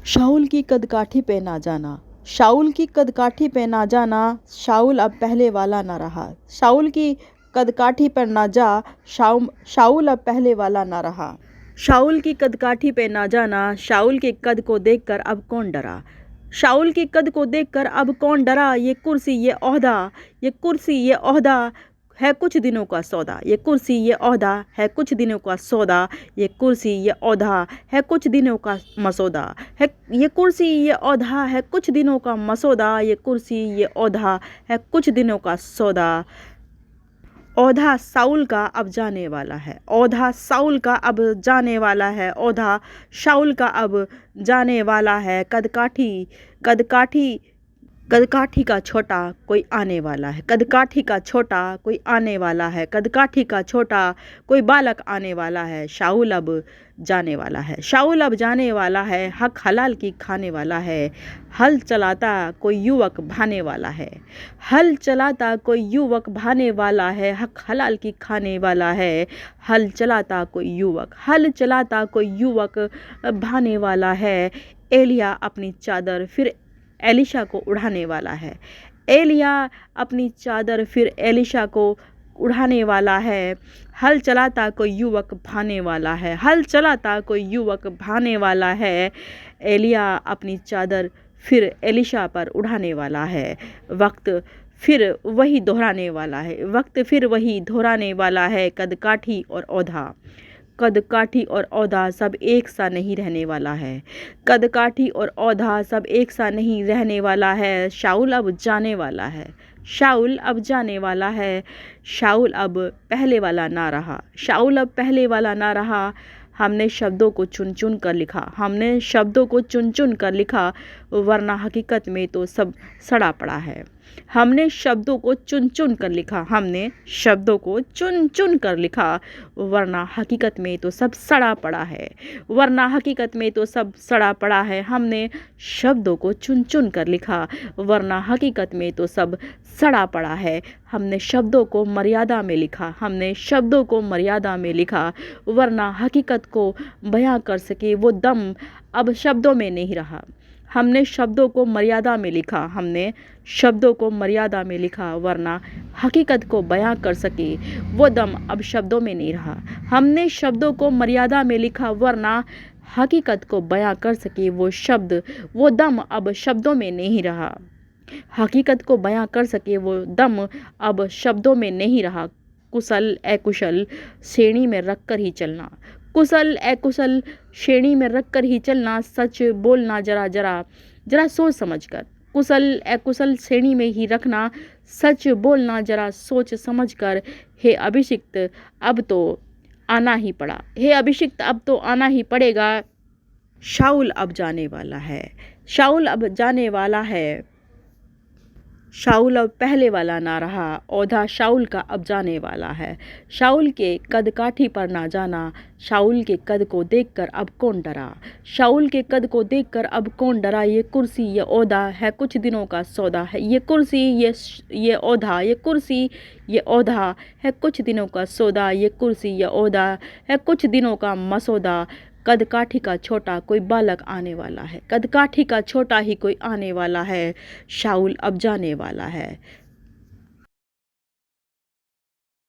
शाऊल की कदकाठी पे ना जाना। शाऊल की कदकाठी पे ना जाना, शाऊल अब पहले वाला ना रहा। शाऊल की कदकाठी पर ना जा, शाऊल अब पहले वाला ना रहा। शाऊल की कदकाठी पे ना जाना, शाऊल के कद को देखकर अब कौन डरा। शाऊल के कद को देखकर अब कौन डरा। ये कुर्सी ये ओहदा, ये कुर्सी ये ओहदा है कुछ दिनों का सौदा। ये कुर्सी ये ओहदा है कुछ दिनों का सौदा। ये कुर्सी ये ओहदा है कुछ दिनों का मसौदा है। ये कुर्सी ये ओहदा है कुछ दिनों का मसौदा। ये कुर्सी ये ओहदा है कुछ दिनों का सौदा। ओहदा शाऊल का अब जाने वाला है। ओहदा शाऊल का अब जाने वाला है। ओहदा शाऊल का अब जाने वाला है। कदकाठी कदकाठी कदकाठी का छोटा कोई आने वाला है। कदकाठी का छोटा कोई आने वाला है। कदकाठी का छोटा कोई बालक आने वाला है। शाऊल अब जाने वाला है। शाऊल अब जाने वाला है। हक हलाल की खाने वाला है। हल चलाता कोई युवक भाने वाला है। हल चलाता कोई युवक भाने वाला है। हक हलाल की खाने वाला है। हल चलाता कोई युवक, हल चलाता कोई युवक भाने वाला है। एलिया अपनी चादर फिर एलिशा को उड़ाने वाला है। एलिया अपनी चादर फिर एलिशा को उड़ाने वाला है। हल चलाता कोई युवक भाने वाला है। हल चलाता कोई युवक भाने वाला है। एलिया अपनी चादर फिर एलिशा पर उड़ाने वाला है। वक्त फिर वही दोहराने वाला है। वक्त फिर वही दोहराने वाला है। कदकाठी और ओहदा, कदकाठी और ओहदा सब एक सा नहीं रहने वाला है। कदकाठी और ओहदा सब एक सा नहीं रहने वाला है। शाऊल अब जाने वाला है। शाऊल अब जाने वाला है। शाऊल अब पहले वाला ना रहा। शाऊल अब पहले वाला ना रहा। हमने शब्दों को चुन चुन कर लिखा। हमने शब्दों को चुन चुन कर लिखा, वरना हकीकत में तो सब सड़ा पड़ा है। हमने शब्दों को चुन चुन कर लिखा। हमने शब्दों को चुन चुन कर लिखा, वरना हकीकत में तो सब सड़ा पड़ा है। वरना हकीकत में तो सब सड़ा पड़ा है। हमने शब्दों को चुन चुन कर लिखा, वरना हकीकत में तो सब सड़ा पड़ा है। हमने शब्दों को मर्यादा में लिखा। हमने शब्दों को मर्यादा में लिखा, वरना हकीकत को बयां कर सके वो दम अब शब्दों में नहीं रहा। हमने शब्दों को मर्यादा में लिखा। हमने शब्दों को मर्यादा में लिखा, वरना हकीकत को बयां कर सके वो दम अब शब्दों में नहीं रहा। हमने शब्दों को मर्यादा में लिखा, वरना हकीकत को बयां कर सके वो शब्द वो दम अब शब्दों में नहीं रहा। हकीकत को बयां कर सके वो दम अब शब्दों में नहीं रहा। कुशल अकुशल श्रेणी में रख कर ही चलना। कुशल अकुशल श्रेणी में रख कर ही चलना। सच बोलना जरा जरा जरा सोच समझ कर। कुशल अकुशल श्रेणी में ही रखना। सच बोलना जरा सोच समझ कर। हे अभिषिक्त अब तो आना ही पड़ा। हे अभिषिक्त अब तो आना ही पड़ेगा। शाऊल अब जाने वाला है। शाऊल अब जाने वाला है। शाऊल अब पहले वाला ना रहा। ओहदा शाऊल का अब जाने वाला है। शाऊल के कदकाठी पर ना जाना, शाऊल के कद को देखकर अब कौन डरा। शाऊल के कद को देखकर अब कौन डरा। ये कुर्सी ये ओहदा है कुछ दिनों का सौदा है। ये कुर्सी ये ओहदा, ये कुर्सी ये ओहदा है कुछ दिनों का सौदा। ये कुर्सी ये ओहदा है कुछ दिनों का मसौदा। कदकाठी का छोटा कोई बालक आने वाला है। कदकाठी का छोटा ही कोई आने वाला है। शाऊल अब जाने वाला है।